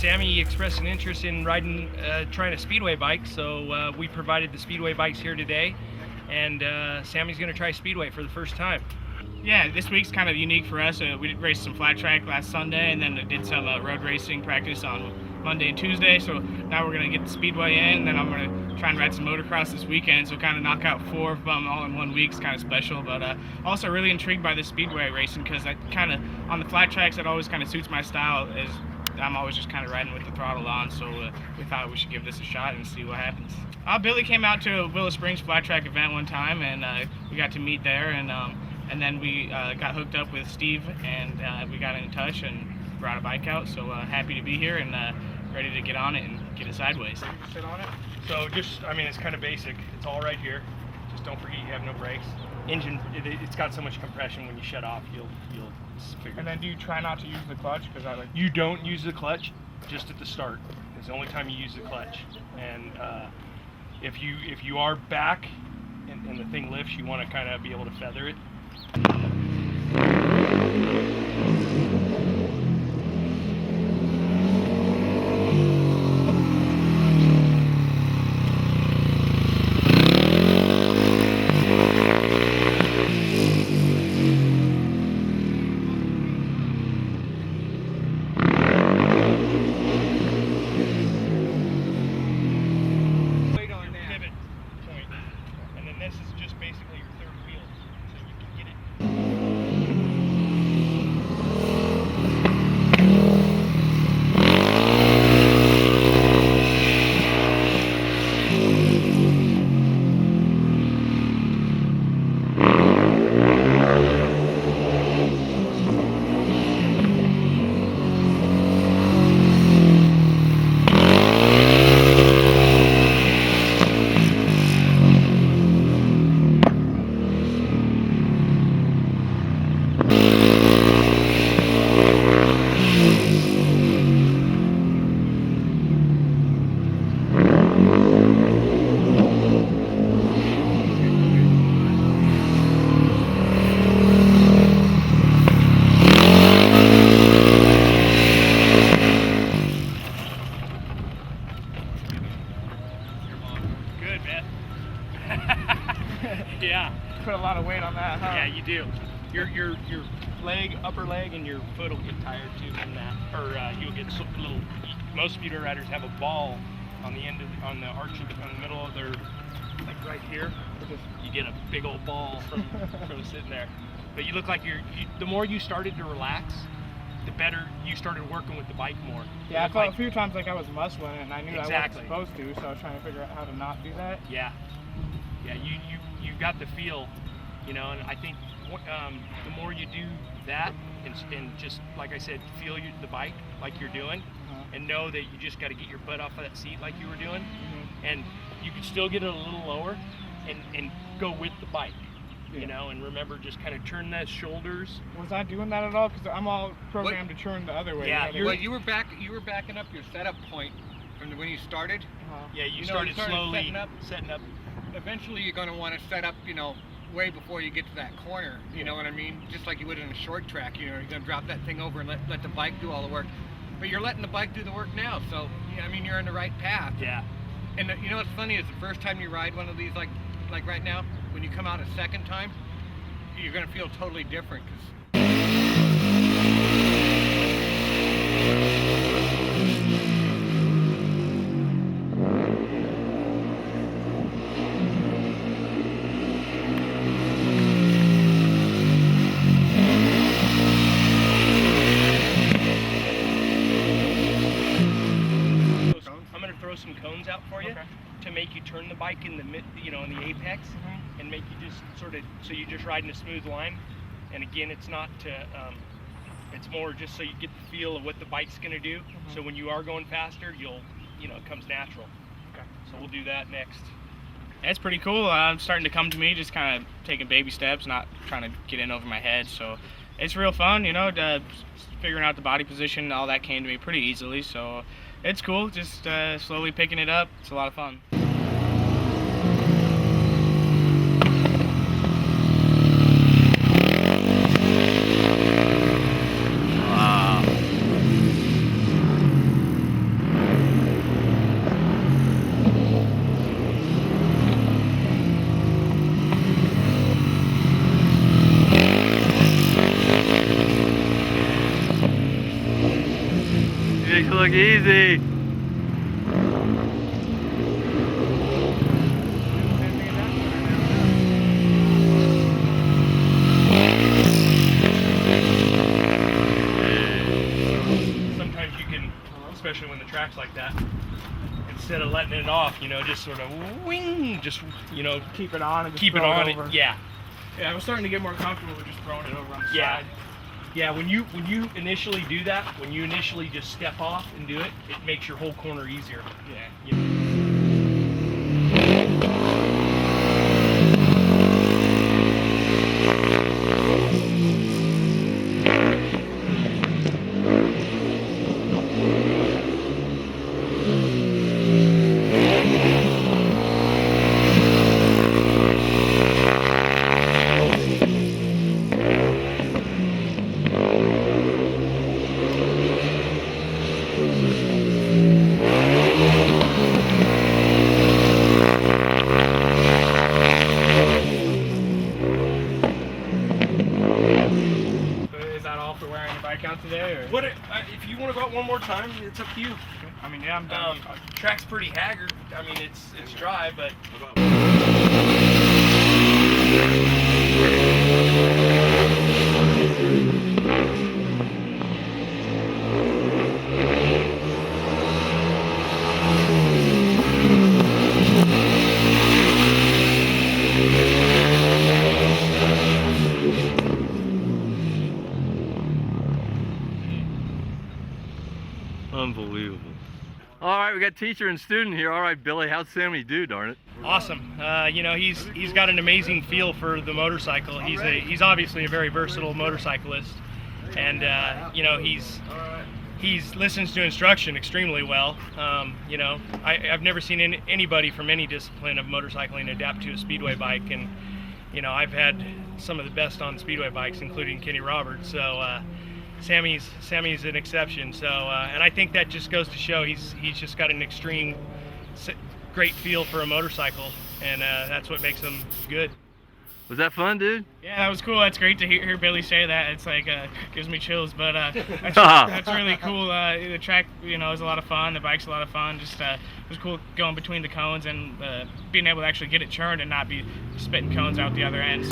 Sammy expressed an interest in riding, trying a Speedway bike, so we provided the Speedway bikes here today, and Sammy's going to try Speedway for the first time. Yeah, this week's kind of unique for us. We did race some flat track last Sunday, and then did some road racing practice on Monday and Tuesday. So now we're going to get the Speedway in, and then I'm going to try and ride some motocross this weekend. So kind of knock out 4 of them all in 1 week is kind of special. But also really intrigued by the Speedway racing, because I kind of, on the flat tracks, that always kind of suits my style. Is I'm always just kind of riding with the throttle on, so we thought we should give this a shot and see what happens. Billy came out to a Willow Springs flat track event one time, and we got to meet there, and then we got hooked up with Steve, and we got in touch and brought a bike out. So happy to be here and ready to get on it and get it sideways. Sit on it. So just, I mean, it's kind of basic. It's all right here. Just don't forget you have no brakes. Engine, it's got so much compression. When you shut off, you'll figure. And then do you try not to use the clutch? Because I like. You don't use the clutch just at the start. It's the only time you use the clutch. And if you are back and the thing lifts, you want to kind of be able to feather it. Yeah. Put a lot of weight on that, huh? Yeah, you do. Your leg, upper leg, and your foot will get tired too from that, or you'll get a little. Most speedway riders have a ball on the end of on the arch of on the middle of their, like right here. You get a big old ball from sitting there. But you look like the more you started to relax, the better you started working with the bike more. Yeah, I felt a few times like I was muscling it, and I knew exactly. I wasn't supposed to, so I was trying to figure out how to not do that. Yeah. Yeah, you got the feel, you know, and I think the more you do that and just, like I said, feel the bike like you're doing, and know that you just got to get your butt off of that seat like you were doing, and you can still get it a little lower and go with the bike, you know, and remember just kind of turn those shoulders. Was I doing that at all? Because I'm all programmed to turn the other way. Yeah, well, you were backing up your setup point from when you started. Yeah, you started slowly setting up. Eventually you're going to want to set up, you know, way before you get to that corner, you know what I mean? Just like you would in a short track, you know, you're going to drop that thing over and let the bike do all the work. But you're letting the bike do the work now, so, I mean, you're on the right path. Yeah. And you know what's funny is the first time you ride one of these, like right now, when you come out a second time, you're going to feel totally different. Some cones out for you to make you turn the bike in the in the apex, and make you just sort of so you just ride in a smooth line. And again, it's not to it's more just so you get the feel of what the bike's going to do. So when you are going faster, it comes natural. Okay. So we'll do that next. It's pretty cool. It's starting to come to me, just kind of taking baby steps, not trying to get in over my head. So it's real fun, you know, figuring out the body position, all that came to me pretty easily. So it's cool, just slowly picking it up. It's a lot of fun. look easy. Sometimes you can, especially when the track's like that, instead of letting it off, you know, just sort of wing, just, you know, Keep it on and just keep it throw on over. it. Yeah. Yeah, I was starting to get more comfortable with just throwing it over on the Yeah. side. Yeah, when you initially do that, when you initially just step off and do it, it makes your whole corner easier. Yeah. You know? Is that all for wearing the bike out today? Or? What if you want to go out one more time? It's up to you. I mean, yeah, I'm done. Track's pretty haggard. I mean, it's dry, but. Unbelievable. All right, we got teacher and student here. All right, Billy, how's Sammy do, darn it? Awesome. You know, he's got an amazing feel for the motorcycle. He's obviously a very versatile motorcyclist, and you know, he's listens to instruction extremely well. You know, I've never seen anybody from any discipline of motorcycling adapt to a speedway bike, and you know, I've had some of the best on speedway bikes, including Kenny Roberts. So Sammy's an exception. So and I think that just goes to show he's just got an extreme great feel for a motorcycle, and that's what makes him good. Was that fun, dude? Yeah, that was cool. That's great to hear Billy say that. It's like gives me chills, but that's really cool. The track, you know, is a lot of fun. The bike's a lot of fun. Just it was cool going between the cones and being able to actually get it churned and not be spitting cones out the other ends.